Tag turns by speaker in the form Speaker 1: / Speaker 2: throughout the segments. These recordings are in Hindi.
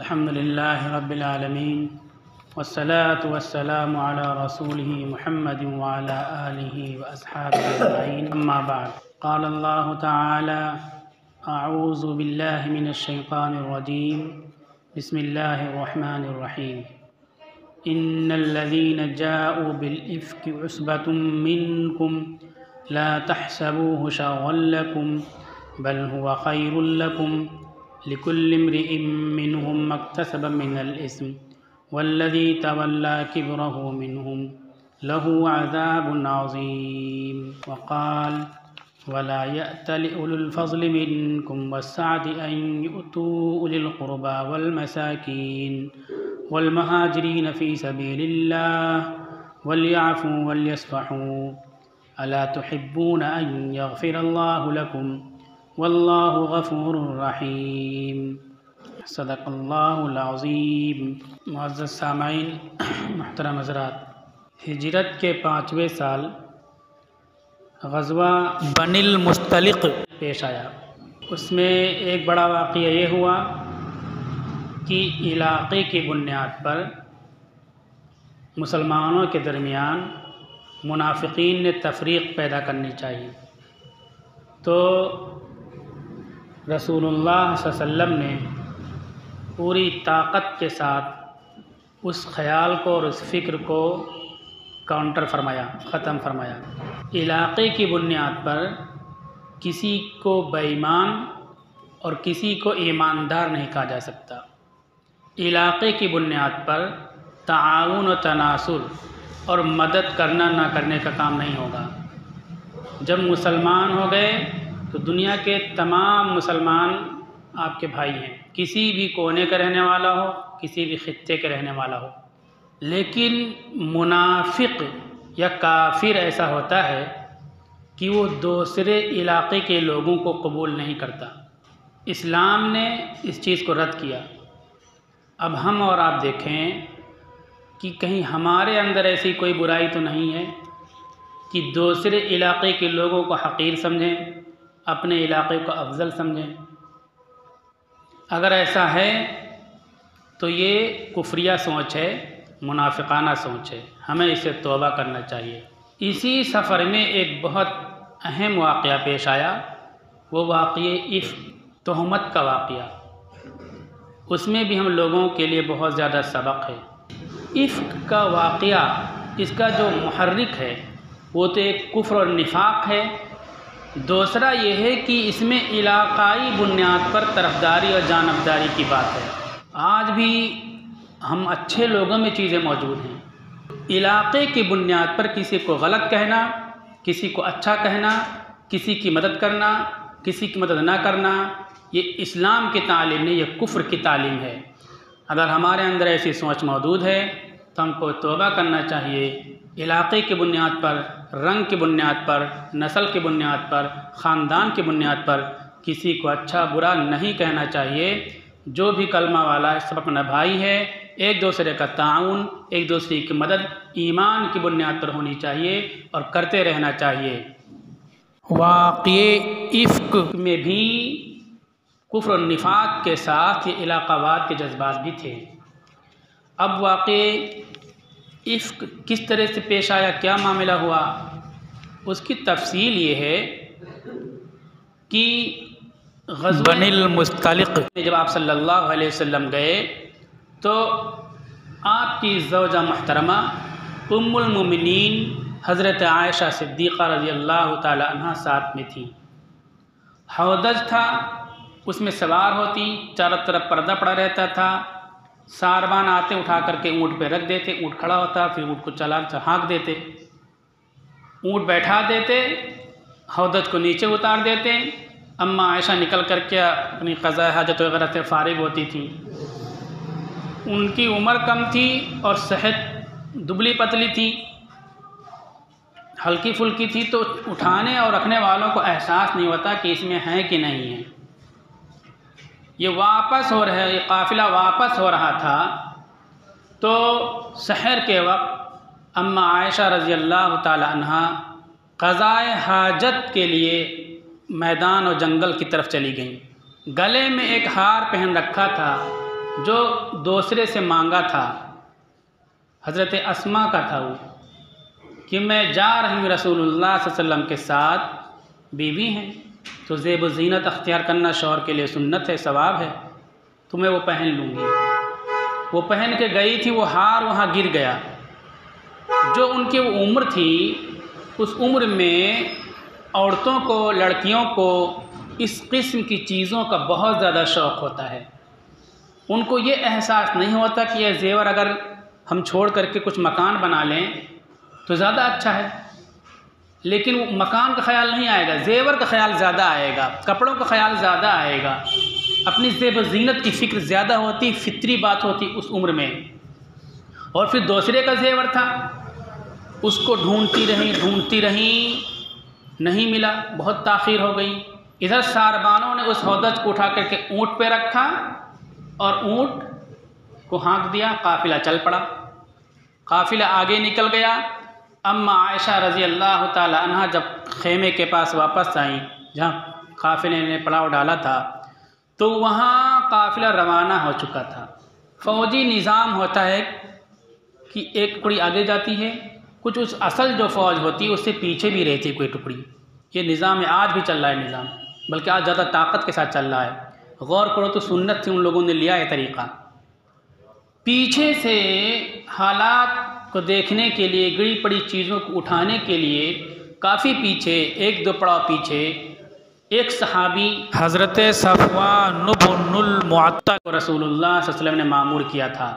Speaker 1: अल्हम्दुलिल्लाहि रब्बिल आलमीन वस्सलातु वस्सलामु अला रसूलिहि मुहम्मदिन व अला आलिहि व अस्हाबिहि अजमईन अम्मा बाद। क़ाल अल्लाहु तआला अऊज़ु बिल्लाहि मिनश शैतानिर रजीम बिस्मिल्लाहिर रहमानिर रहीम इन्नल्लज़ीना जाऊ बिल इफ्कि उस्बतुम मिनकुम ला तहसबूहु शर्रन लकुम बल हुवा खैरुल लकुम लिकुल्लि इम्रिइन मिनहुम मक्तसब मिनल इस्म वल्लज़ी तवल्ला किब्रहु मिनहुम लहु अज़ाबुन अज़ीम। वक़ाल वला यअतलि उलुल फ़ज़्लि मिनकुम वस्सअति अन यु'तू उलिल क़ुरबा वल मसाकीन वल मुहाजिरीन फ़ी सबीलिल्लाह वलयअफ़ू वलयस्फ़हू अला तुहिब्बून अन यग़फ़िरल्लाहु लकुम वल्लाहु गफ़ूरुर रहीम। सदक़ल्लाहुल अज़ीम। मुअज़्ज़ज़ सामाईन, मुहतरम हज़रात, हिजरत के 5वें साल ग़ज़वा बनिल मुस्तलिक़ पेश आया। उसमें एक बड़ा वाक़या ये हुआ कि इलाक़े की बुनियाद पर मुसलमानों के दरमियान मुनाफ़िक़ीन ने तफ़रीक़ पैदा करनी चाहिए, तो रसूलुल्लाह सल्लल्लाहु अलैहि वसल्लम ने पूरी ताकत के साथ उस ख़याल को और उस फ़िक्र को काउंटर फरमाया, ख़त्म फरमाया। इलाक़े की बुनियाद पर किसी को बेईमान और किसी को ईमानदार नहीं कहा जा सकता। इलाक़े की बुनियाद पर ताआवुन व तनासुर और मदद करना ना करने का काम नहीं होगा। जब मुसलमान हो गए तो दुनिया के तमाम मुसलमान आपके भाई हैं, किसी भी कोने का रहने वाला हो, किसी भी ख़ित्ते के रहने वाला हो। लेकिन मुनाफिक या काफिर ऐसा होता है कि वो दूसरे इलाक़े के लोगों को कबूल नहीं करता। इस्लाम ने इस चीज़ को रद्द किया। अब हम और आप देखें कि कहीं हमारे अंदर ऐसी कोई बुराई तो नहीं है कि दूसरे इलाक़े के लोगों को हक़ीर समझें, अपने इलाक़े को अफजल समझें। अगर ऐसा है तो ये कुफ्रिया सोच है, मुनाफिकाना सोच है, हमें इसे तौबा करना चाहिए। इसी सफ़र में एक बहुत अहम वाक़या पेश आया, वो वाक़या इफ़्क, तोहमत का वाक़या। उसमें भी हम लोगों के लिए बहुत ज़्यादा सबक है। इफ़्क का वाक़या, इसका जो मुहर्रिक है वो तो एक कुफ्र और निफाक है, दूसरा ये है कि इसमें इलाक़ाई बुनियाद पर तरफदारी और जानबदारी की बात है। आज भी हम अच्छे लोगों में चीज़ें मौजूद हैं। इलाक़े की बुनियाद पर किसी को गलत कहना, किसी को अच्छा कहना, किसी की मदद करना, किसी की मदद ना करना, ये इस्लाम की तालीम नहीं, ये कुफ्र की तालीम है। अगर हमारे अंदर ऐसी सोच मौजूद है तो हमको तौबा करना चाहिए। इलाक़े की बुनियाद पर, रंग की बुनियाद पर, नस्ल की बुनियाद पर, ख़ानदान की बुनियाद पर किसी को अच्छा बुरा नहीं कहना चाहिए। जो भी कलमा वाला है सब अपना भाई है। एक दूसरे का ताउन, एक दूसरे की मदद ईमान की बुनियाद पर होनी चाहिए और करते रहना चाहिए। वाक़ये इफ़्क में भी कुफ्र और निफाक के साथ ये इलाक़ावाद के जज्बात भी थे। अब वाक़ये इफ़्क किस तरह से पेश आया, क्या मामला हुआ, उसकी तफसील ये है कि ग़ज़वा बनिल मुस्तलिक़ में जब आप सल्लल्लाहु अलैहि वसल्लम गए तो आपकी ज़ौजा मुहतरमा उम्मुल मोमिनीन हज़रत आयशा सिद्दीक़ा रज़ियल्लाहु ताला अन्हा साथ में थी। हौदज था, उसमें सवार होती, चारों तरफ पर्दा पड़ा रहता था। सारबान आते, उठा करके ऊँट पे रख देते, ऊँट खड़ा होता, फिर ऊँट को चला हाँक देते, ऊँट बैठा देते, हौदज को नीचे उतार देते। अम्मा आयशा निकल करके अपनी क़ज़ा हाजत वगैरह से फ़ारिग होती थी। उनकी उम्र कम थी और सेहत दुबली पतली थी, हल्की फुल्की थी, तो उठाने और रखने वालों को एहसास नहीं होता कि इसमें है कि नहीं है। ये वापस हो रहा है, ये काफ़िला वापस हो रहा था तो सहर के वक्त अम्मा आयशा रज़ियल्लाहु ताला अन्हा क़ज़ाए हाजत के लिए मैदान और जंगल की तरफ चली गईं। गले में एक हार पहन रखा था, जो दूसरे से मांगा था, हज़रत अस्मा का था वो, कि मैं जा रही हूँ रसूलुल्लाह सल्लल्लाहु अलैहि वसल्लम के साथ, बीवी हैं तो ज़ेब ज़ीनत अख्तियार करना शौहर के लिए सुन्नत है, सवाब है, तो मैं वो पहन लूँगी। वो पहन के गई थी, वो हार वहाँ गिर गया। जो उनकी वो उम्र थी, उस उम्र में औरतों को, लड़कियों को इस किस्म की चीज़ों का बहुत ज़्यादा शौक़ होता है। उनको ये एहसास नहीं होता कि यह ज़ेवर अगर हम छोड़ करके कुछ मकान बना लें तो ज़्यादा अच्छा है, लेकिन वो मकान का ख्याल नहीं आएगा, ज़ेवर का ख्याल ज़्यादा आएगा, कपड़ों का ख्याल ज़्यादा आएगा, अपनी ज़ेब ज़ीनत की फ़िक्र ज़्यादा होती, फितरी बात होती उस उम्र में। और फिर दूसरे का ज़ेवर था, उसको ढूंढती रही, नहीं मिला, बहुत ताख़ीर हो गई। इधर सारबानों ने उस हौदज को उठा करके ऊँट पे रखा और ऊँट को हाँक दिया, काफ़िला चल पड़ा। काफ़िला आगे निकल गया। अम्मा आयशा रज़ी अल्लाह ताला अन्हा जब खेमे के पास वापस आई, जहाँ काफ़िले ने पड़ाव डाला था, तो वहाँ काफ़िला रवाना हो चुका था। फ़ौजी निज़ाम होता है कि एक टुकड़ी आगे जाती है, कुछ उस असल जो फ़ौज होती है उससे पीछे भी रहती है कोई टुकड़ी। ये निज़ाम है, आज भी चल रहा है निज़ाम, बल्कि आज ज़्यादा ताकत के साथ चल रहा है। गौर करो तो सुन्नत से उन लोगों ने लिया है तरीक़ा। पीछे से हालात को देखने के लिए, गिरी पड़ी चीज़ों को उठाने के लिए काफ़ी पीछे, एक दो पड़ाव पीछे, एक सहाबी हज़रत सफ़वान इब्नुल मुअत्तल को रसूलुल्लाह सल्लल्लाहु अलैहि वसल्लम ने मामूर किया था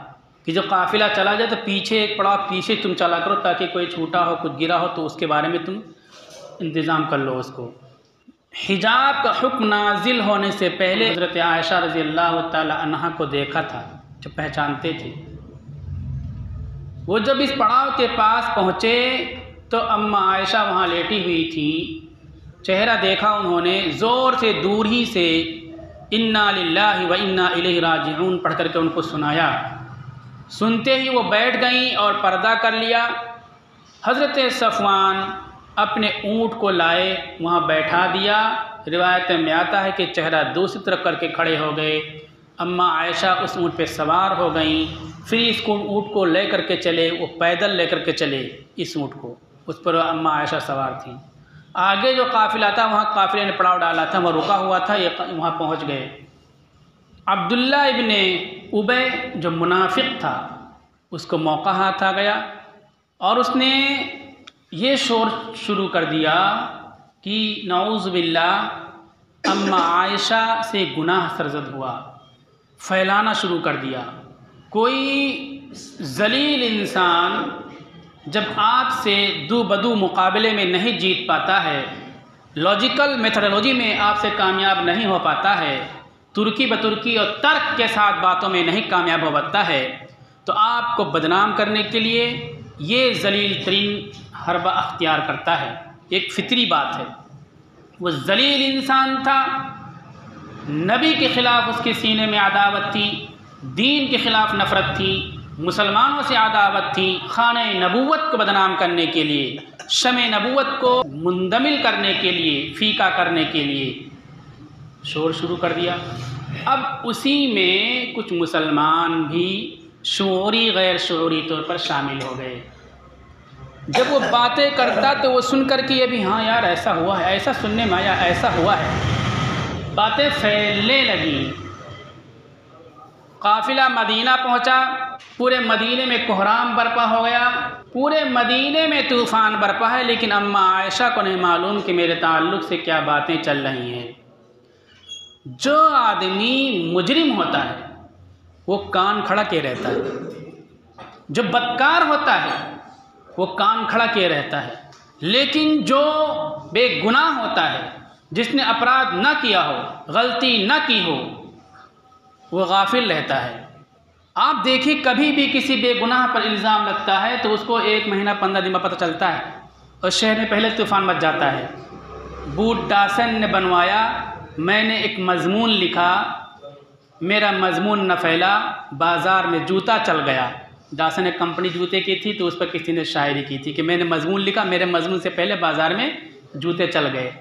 Speaker 1: कि जो काफ़िला चला जाए तो पीछे एक पड़ाव पीछे तुम चला करो, ताकि कोई छूटा हो, कुछ गिरा हो तो उसके बारे में तुम इंतज़ाम कर लो उसको। हिजाब का हुक्म नाजिल होने से पहले हज़रत आयशा रज़ी अल्लाह ताला अन्हा को देखा था, जो पहचानते थे। वो जब इस पड़ाव के पास पहुँचे तो अम्मा आयशा वहाँ लेटी हुई थी। चेहरा देखा उन्होंने, ज़ोर से दूर ही से इन्ना लिल्लाहि व इन्ना इलैहि राजिऊन पढ़ करके उनको सुनाया। सुनते ही वो बैठ गईं और पर्दा कर लिया। हज़रत सफ़वान अपने ऊँट को लाए, वहाँ बैठा दिया। रिवायत में आता है कि चेहरा दूसरी तरफ करके खड़े हो गए। अम्मा आयशा उस ऊँट पे सवार हो गईं। फिर इस ऊँट को ले करके चले, वो पैदल ले करके चले इस ऊँट को, उस पर अम्मा आयशा सवार थी। आगे जो काफ़िला था, वहाँ काफ़िले ने पड़ाव डाला था, वह रुका हुआ था, ये वहाँ पहुँच गए। अब्दुल्ला इब्ने उबय जो मुनाफिक था, उसको मौका हाथ आ गया और उसने ये शोर शुरू कर दिया कि नऊज़ बिल्लाह अम्मा आयशा से गुनाह सरज़द हुआ, फैलाना शुरू कर दिया। कोई ज़लील इंसान जब आपसे दो बदू मुकाबले में नहीं जीत पाता है, लॉजिकल मेथडोलॉजी में आपसे कामयाब नहीं हो पाता है, तुर्की बतुर्की और तर्क के साथ बातों में नहीं कामयाब हो पाता है, तो आपको बदनाम करने के लिए ये ज़लील तरीन हरबा अख्तियार करता है। एक फितरी बात है। वो ज़लील इंसान था, नबी के ख़िलाफ़ उसके सीने में अदावत थी, दीन के ख़िलाफ़ नफ़रत थी, मुसलमानों से अदावत थी। खाने नबूवत को बदनाम करने के लिए, शमे नबूवत को मुंदमिल करने के लिए, फ़ीका करने के लिए शोर शुरू कर दिया। अब उसी में कुछ मुसलमान भी शऊरी गैर शऊरी तौर पर शामिल हो गए। जब वो बातें करता तो वो सुन कर के ये भी, हाँ यार ऐसा हुआ है, ऐसा सुनने में आया, ऐसा हुआ है। बातें फैलने लगी। काफ़िला मदीना पहुंचा, पूरे मदीने में कोहराम बरपा हो गया, पूरे मदीने में तूफ़ान बरपा है। लेकिन अम्मा आयशा को नहीं मालूम कि मेरे ताल्लुक़ से क्या बातें चल रही हैं। जो आदमी मुजरिम होता है वो कान खड़ा किए रहता है, जो बदकार होता है वो कान खड़ा किए रहता है, लेकिन जो बेगुनाह होता है, जिसने अपराध न किया हो, गलती न की हो, वो गाफिल रहता है। आप देखिए, कभी भी किसी बेगुनाह पर इल्ज़ाम लगता है तो उसको 1 महीना 15 दिन में पता चलता है और शहर में पहले तूफ़ान मच जाता है। बूट डासन ने बनवाया, मैंने एक मज़मून लिखा, मेरा मज़मून न फैला, बाज़ार में जूता चल गया। डासन एक कंपनी जूते की थी, तो उस पर किसी ने शायरी की थी कि मैंने मज़मून लिखा, मेरे मज़मून से पहले बाज़ार में जूते चल गए।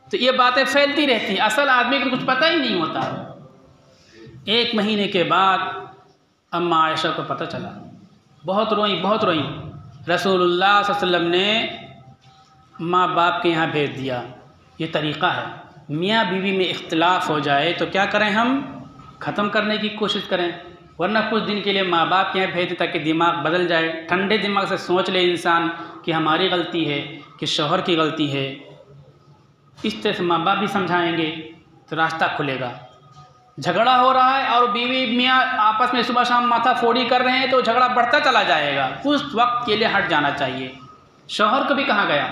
Speaker 1: तो ये बातें फैलती रहती हैं, असल आदमी को कुछ पता ही नहीं होता। 1 महीने के बाद अम्मा आयशा को पता चला, बहुत रोई बहुत रोई। रसूलुल्लाह सल्लल्लाहु अलैहि वसल्लम ने माँ बाप के यहाँ भेज दिया। ये तरीक़ा है, मियाँ बीवी में इख्तिलाफ़ हो जाए तो क्या करें, हम ख़त्म करने की कोशिश करें, वरना कुछ दिन के लिए माँ बाप के यहाँ भेज दें ताकि दिमाग बदल जाए, ठंडे दिमाग से सोच ले इंसान कि हमारी गलती है कि शौहर की गलती है। इस तरह से माँ बाप भी समझाएंगे तो रास्ता खुलेगा। झगड़ा हो रहा है और बीवी मियाँ आपस में सुबह शाम माथा फोड़ी कर रहे हैं तो झगड़ा बढ़ता चला जाएगा। उस वक्त के लिए हट जाना चाहिए। शौहर को भी कहा गया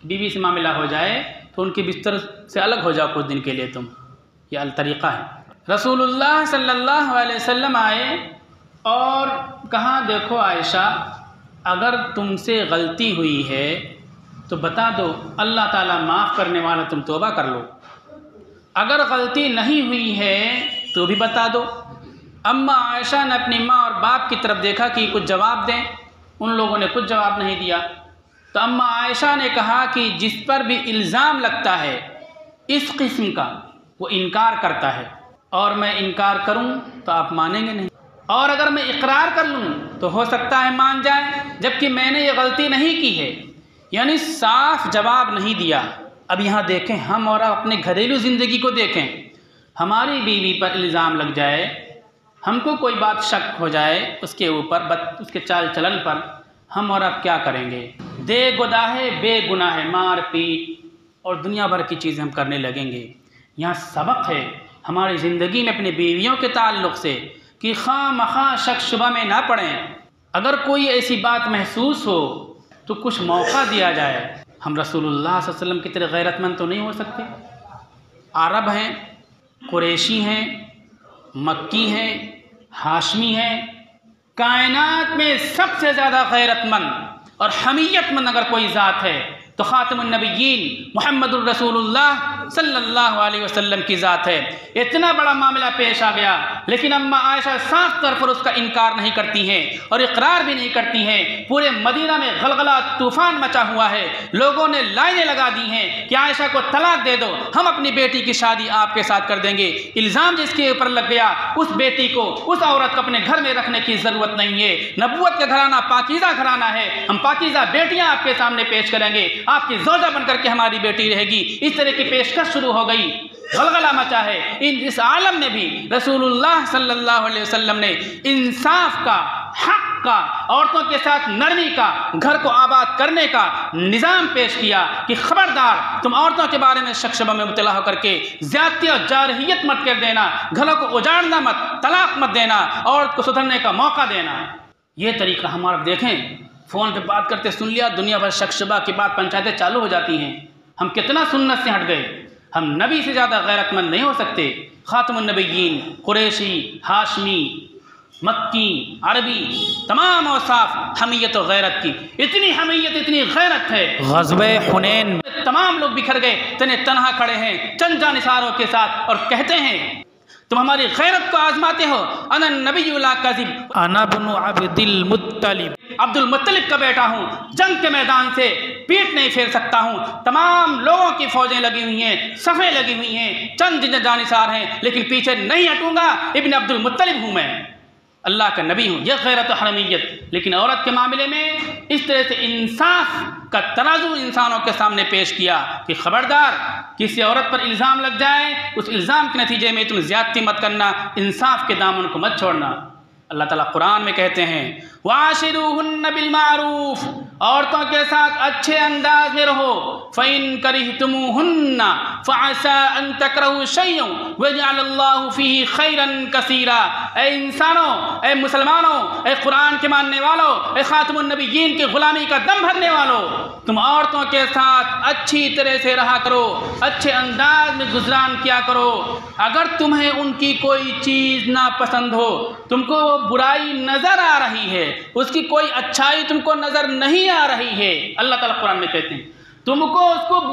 Speaker 1: बीवी से मामला हो जाए तो उनके बिस्तर से अलग हो जाओ कुछ दिन के लिए तुम। यह तरीक़ा है। रसूलुल्लाह सल्लल्लाहु अलैहि वसल्लम आए और कहा, देखो आयशा, अगर तुमसे गलती हुई है तो बता दो, अल्लाह ताला माफ़ करने वाला, तुम तौबा कर लो। अगर गलती नहीं हुई है तो भी बता दो। अम्मा आयशा ने अपनी माँ और बाप की तरफ देखा कि कुछ जवाब दें। उन लोगों ने कुछ जवाब नहीं दिया। तो अम्मा आयशा ने कहा कि जिस पर भी इल्ज़ाम लगता है इस किस्म का, वो इनकार करता है, और मैं इनकार करूं तो आप मानेंगे नहीं, और अगर मैं इकरार कर लूं तो हो सकता है मान जाए, जबकि मैंने ये गलती नहीं की है। यानी साफ जवाब नहीं दिया। अब यहाँ देखें, हम और अपने घरेलू ज़िंदगी को देखें। हमारी बीवी पर इल्ज़ाम लग जाए, हमको कोई बात शक हो जाए उसके ऊपर, उसके चाल चलन पर, हम और आप क्या करेंगे? दे गुदाहे बेगुनाह मार पीट और दुनिया भर की चीज़ें हम करने लगेंगे। यहाँ सबक है हमारी ज़िंदगी में अपने बीवियों के ताल्लुक़ से कि खामखा शक शुबा में ना पड़ें। अगर कोई ऐसी बात महसूस हो तो कुछ मौका दिया जाए। हम रसूलुल्लाह सल्लल्लाहु अलैहि वसल्लम की तरह गैरतमंद तो नहीं हो सकते। अरब हैं, कुरैशी हैं, मक्की हैं, हाशमी हैं, कायनात में सबसे ज़्यादा गैरतमंद और हमीयतमंद अगर कोई ज़ात है तो ख़ातमुन नबिय्यीन मुहम्मदुर रसूलुल्लाह सल्लल्लाहु अलैहि वसल्लम की ज़ात है। इतना बड़ा मामला पेश आ गया, लेकिन अम्मा आयशा साफ तौर पर उसका इनकार नहीं करती हैं और इकरार भी नहीं करती हैं। पूरे मदीना में गलगला तूफ़ान मचा हुआ है। लोगों ने लाइनें लगा दी हैं कि आयशा को तलाक दे दो, हम अपनी बेटी की शादी आपके साथ कर देंगे। इल्ज़ाम जिसके ऊपर लग गया, उस बेटी को, उस औरत को अपने घर में रखने की ज़रूरत नहीं है। नबूवत का घराना पाकीज़ा घराना है, हम पाकीज़ा बेटियाँ आपके सामने पेश करेंगे, आपकी ज़ौजा बनकर के हमारी बेटी रहेगी। इस तरह की पेशकश शुरू हो गई, गलगला मचा है। इस आलम में भी रसूलुल्लाह सल्लल्लाहु अलैहि वसल्लम ने इंसाफ का, हक का, औरतों के साथ नरमी का, घर को आबाद करने का निज़ाम पेश किया कि खबरदार, तुम औरतों के बारे में शक शुबा में मुब्तला होकर के ज़्यादती और जारहियत मत कर देना, घरों को उजाड़ना मत, तलाक मत देना, औरत को सुधरने का मौका देना। ये तरीका हमारा देखें। फ़ोन पे बात करते सुन लिया, दुनिया भर शक शुबा की बात, पंचायतें चालू हो जाती हैं। हम कितना सुन्नत से हट गए। हम नबी से ज़्यादा गैरतमंद नहीं हो सकते। ख़ातमुन नबिय्यीन, कुरैशी, हाशमी, मक्की, अरबी, तमाम औसाफ हमीयत और गैरत की। इतनी हमीयत, इतनी गैरत है, ग़ज़वे हुनैन तमाम लोग बिखर गए, तन्हा खड़े हैं चंद जानिसारों के साथ और कहते हैं तुम हमारी गैरत को आजमाते हो। अना नबियुल ला कज़िब, अना बनु अब्दुल मुत्तलिब, अब्दुल मुत्तलिब का बेटा हूँ, जंग के मैदान से पीठ नहीं फेर सकता हूँ। तमाम लोगों की फौजें लगी हुई हैं, सफ़ें लगी हुई हैं, चंद जानिसार हैं, लेकिन पीछे नहीं हटूंगा। इब्न अब्दुल मुत्तलिब हूँ मैं, अल्लाह का नबी हूँ। यह गैरत हरमियत। लेकिन औरत के मामले में इस तरह से इंसाफ का तराजू इंसानों के सामने पेश किया कि खबरदार, किसी औरत पर इल्ज़ाम लग जाए, उस इल्ज़ाम के नतीजे में तुम ज़्यादती मत करना, इंसाफ के दामन को मत छोड़ना। अल्लाह ताला कुरान में कहते हैं वाशिरूहुन्ना बिल मारूफ, औरतों के साथ अच्छे अंदाज में रहो। फ़इन करिहतुमुहुन्ना फ़असा अन तकरहू शैअन वयजअलल्लाहु फ़ीही खैरन कसीरा। ए इंसानों, ए मुसलमानों, ए कुरान के मानने वालों, ए ख़ातमुन नबिय्यीन की ग़ुलामी का दम भरने वालों, तुम औरतों के साथ अच्छी तरह से रहा करो, अच्छे अंदाज में गुजरान किया करो। अगर तुम्हें उनकी कोई चीज़ नापसंद हो, तुमको बुराई नज़र आ रही है, उसकी कोई अच्छाई तुमको नज़र नहीं आ रही है, अल्लाह ताला कुरान में कहते हैं तुमको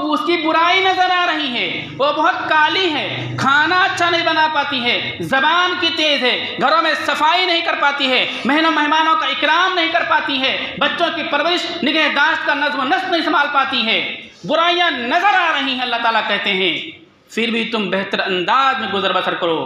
Speaker 1: उसकी बुराई नज़र आ रही है, वो बहुत काली है, खाना अच्छा नहीं बना पाती है, ज़बान की तेज़ है, घरों में सफाई नहीं कर पाती है, मेहमानों का इकराम नहीं कर पाती है, बच्चों की परवरिश निगहदाश्त का नज़्म नस्ल नहीं संभाल पाती है, बुराइयाँ नज़र आ रही हैं। अल्लाह ताला कहते हैं फिर भी तुम बेहतर अंदाज में गुजर बसर करो।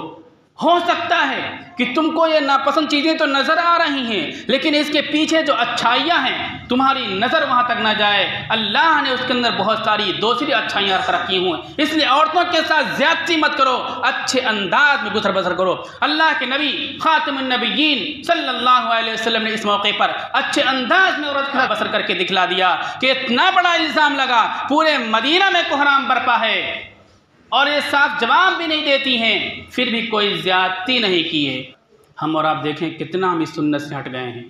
Speaker 1: हो सकता है कि तुमको ये नापसंद चीज़ें तो नज़र आ रही हैं, लेकिन इसके पीछे जो अच्छाइयाँ हैं तुम्हारी नज़र वहाँ तक ना जाए। अल्लाह ने उसके अंदर बहुत सारी दूसरी अच्छाइयाँ रखी हुई हैं। इसलिए औरतों के साथ ज़्यादती मत करो, अच्छे अंदाज में गुजर बसर करो। अल्लाह के नबी खातिमुन नबिय्यीन सल्लल्लाहु अलैहि वसल्लम ने इस मौके पर अच्छे अंदाज में औरत का बसर करके दिखला दिया कि इतना बड़ा इल्ज़ाम लगा, पूरे मदीना में कोहराम बरपा है और ये साफ जवाब भी नहीं देती हैं, फिर भी कोई ज़्यादती नहीं की है। हम और आप देखें कितना हम इस सुन्नत से हट गए हैं।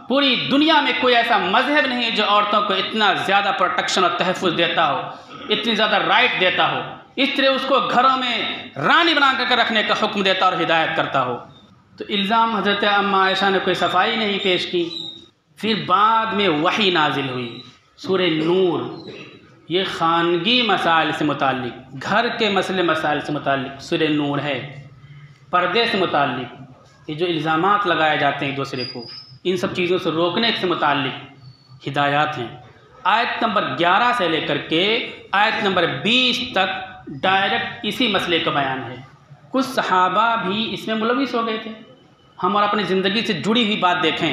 Speaker 1: पूरी दुनिया में कोई ऐसा मजहब नहीं है जो औरतों को इतना ज़्यादा प्रोटेक्शन और तहफ़्फ़ुज़ देता हो, इतनी ज़्यादा राइट देता हो, इस तरह उसको घरों में रानी बना कर रखने का हुक्म देता और हिदायत करता हो। तो इल्ज़ाम हज़रत अम्मा आयशा ने कोई सफाई नहीं पेश की। फिर बाद में वही नाजिल हुई सूरह नूर, ये ख़ानगी मसाइल से मुताल्लिक, घर के मसले मसाइल से मुताल्लिक सूरह नूर है। पर्दे से मुताल्लिक ये जो इल्ज़ामात लगाए जाते हैं एक दूसरे को, इन सब चीज़ों से रोकने से मुताल्लिक हिदायत हैं। आयत नंबर 11 से लेकर के आयत नंबर 20 तक डायरेक्ट इसी मसले का बयान है। कुछ सहाबा भी इसमें मुलविस हो गए थे। हम और अपनी ज़िंदगी से जुड़ी हुई बात देखें,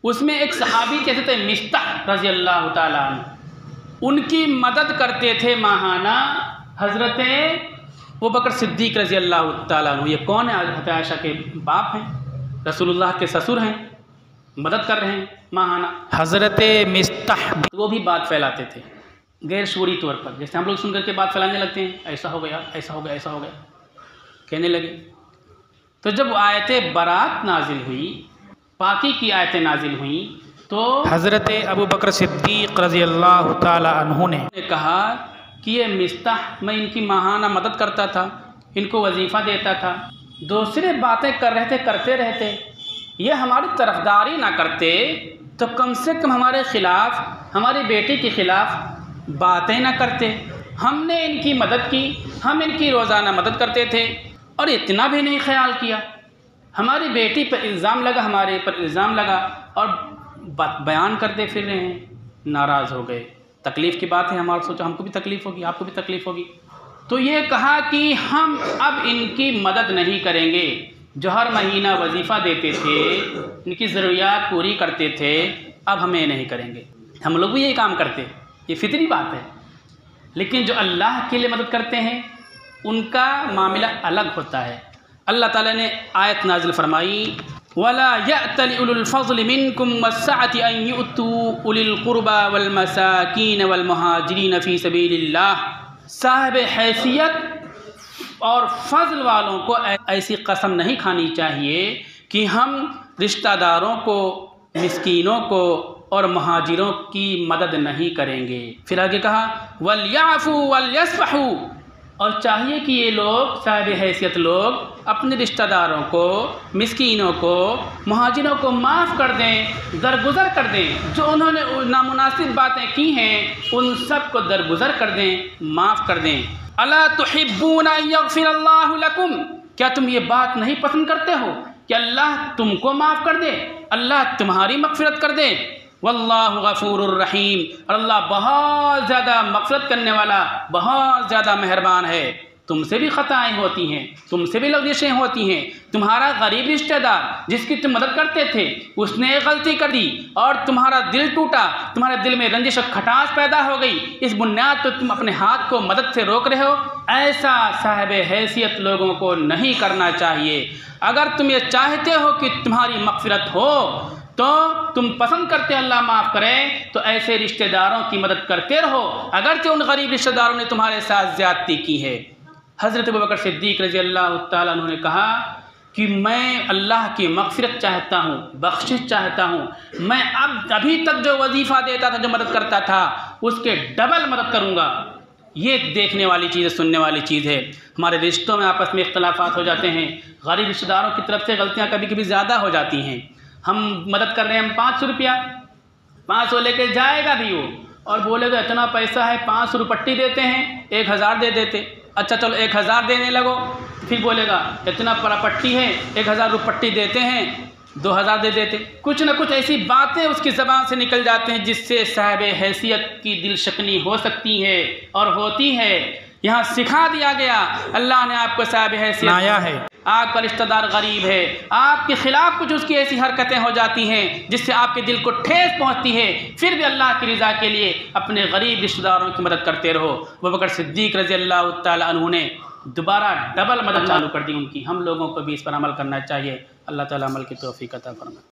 Speaker 1: उसमें एक सहाबी जैसे थे मिस्ताह रज़ी अल्लाह ताला अन्हु, उनकी मदद करते थे माहाना हज़रत अबू बकर सिद्दीक़ रज़ी अल्लाह ताला अन्हु। ये कौन है? हज़रत आयशा के बाप हैं, रसूलुल्लाह के ससुर हैं, मदद कर रहे हैं माहाना। हज़रत मिस्ताह वो भी बात फैलाते थे गैर शूरी तौर पर, जैसे हम लोग सुन कर के बात फैलाने लगते हैं, ऐसा हो गया, ऐसा हो गया, ऐसा हो गया, कहने लगे। तो जब आयत बरात नाजिल हुई, पाकी की आयतें नाजिल हुई, तो हज़रत अबू बकर सिद्दीक़ रज़ी अल्लाह ताला अन्हु ने कहा कि ये मिस्ताह, मैं इनकी माहाना मदद करता था, इनको वजीफ़ा देता था, दूसरे बातें कर रहे थे, करते रहते, ये हमारी तरफदारी ना करते तो कम से कम हमारे ख़िलाफ़, हमारी बेटी के ख़िलाफ़ बातें ना करते। हमने इनकी मदद की, हम इनकी रोज़ाना मदद करते थे और इतना भी नहीं ख्याल किया। हमारी बेटी पर इल्ज़ाम लगा, हमारे पर इल्ज़ाम लगा और बयान करते फिर रहे हैं, नाराज़ हो गए। तकलीफ़ की बात है, हमारा सोचा हमको भी तकलीफ़ होगी, आपको भी तकलीफ़ होगी। तो ये कहा कि हम अब इनकी मदद नहीं करेंगे। जो हर महीना वजीफ़ा देते थे, इनकी ज़रूरियात पूरी करते थे, अब हम ये नहीं करेंगे। हम लोग भी यही काम करते, ये फितरी बात है। लेकिन जो अल्लाह के लिए मदद करते हैं उनका मामला अलग होता है। अल्लाह ताला ने आयत नाज़िल फरमाई, वला यअतल उलुल फ़ज़्ल मिनकुम वस्सअति अन युअतू उलिल क़ुरबा वल मसाकीन वल मुहाजिरीन फ़ी सबीलिल्लाह। साहिब हैसियत और फ़ज़ल वालों को ऐसी कसम नहीं खानी चाहिए कि हम रिश्तेदारों को, मिस्कीनों को और मुहाजिरों की मदद नहीं करेंगे। फिर आगे कहा वलयाफ़ू वलयस्फ़हू, और चाहिए कि ये लोग, साहिब हैसियत लोग, अपने रिश्तेदारों को, मिस्कीनों को, मुहाजिरों को माफ़ कर दें, दरगुज़र कर दें। जो उन्होंने नामुनासिब बातें की हैं उन सब को दरगुज़र कर दें, माफ़ कर दें। अला तुहिब्बूना अन यग़फ़िरल्लाहु लकुम, क्या तुम ये बात नहीं पसंद करते हो कि अल्लाह तुमको माफ़ कर दे, अल्लाह तुम्हारी मग़फ़िरत कर दे। वल्लाहु गफ़ूरुर रहीम, और अल्लाह बहुत ज़्यादा मग़फ़िरत करने वाला, बहुत ज़्यादा मेहरबान है। तुमसे भी ख़ताएँ होती हैं, तुमसे भी लग़ज़िशें होती हैं। तुम्हारा गरीब रिश्तेदार जिसकी तुम मदद करते थे, उसने एक गलती कर दी और तुम्हारा दिल टूटा, तुम्हारे दिल में रंजिश और खटास पैदा हो गई, इस बुनियाद पर तुम अपने हाथ को मदद से रोक रहे हो। ऐसा साहिब हैसियत लोगों को नहीं करना चाहिए। अगर तुम ये चाहते हो कि तुम्हारी मग़फ़िरत हो, तो तुम पसंद करते अल्लाह माफ़ करे, तो ऐसे रिश्तेदारों की मदद करते रहो, अगरचे उन गरीब रिश्तेदारों ने तुम्हारे साथ ज़्यादती की है। हज़रत अबू बकर सिद्दीक़ रज़ी अल्लाह ताला अन्हु ने कहा कि मैं अल्लाह की मग़फ़िरत चाहता हूँ, बख्शिश चाहता हूँ। मैं अब अभी तक जो वजीफ़ा देता था, जो मदद करता था, उसके डबल मदद करूँगा। ये देखने वाली चीज़ है, सुनने वाली चीज़ है। हमारे रिश्तों में आपस में इख्तलाफात हो जाते हैं, गरीब रिश्तेदारों की तरफ से गलतियाँ कभी कभी ज़्यादा हो जाती हैं। हम मदद कर रहे हैं, हम 500 रुपया, 500 लेके जाएगा भी वो और बोलेगा इतना पैसा है, 500 रुपट्टी देते हैं, 1000 दे देते। अच्छा चलो 1000 देने लगो, फिर बोलेगा इतना पट्टी है, 1000 रुपट्टी देते हैं, 2000 दे देते। कुछ ना कुछ ऐसी बातें उसकी ज़बान से निकल जाते हैं जिससे साहिब हैसियत की दिल शकनी हो सकती है और होती है। यहाँ सिखा दिया गया, अल्लाह ने आपको साहिब हैसियत बनाया है, आपका रिश्तेदार गरीब है, आपके ख़िलाफ़ कुछ उसकी ऐसी हरकतें हो जाती हैं जिससे आपके दिल को ठेस पहुँचती है, फिर भी अल्लाह की रज़ा के लिए अपने गरीब रिश्तेदारों की मदद करते रहो। अबू बकर सिद्दीक़ रज़ी अल्लाह तआला अन्हु ने दोबारा डबल मदद चालू कर दी उनकी। हम लोगों को भी इस पर अमल करना चाहिए। अल्लाह ताला अमल की तौफ़ीक़ अता फरमाए।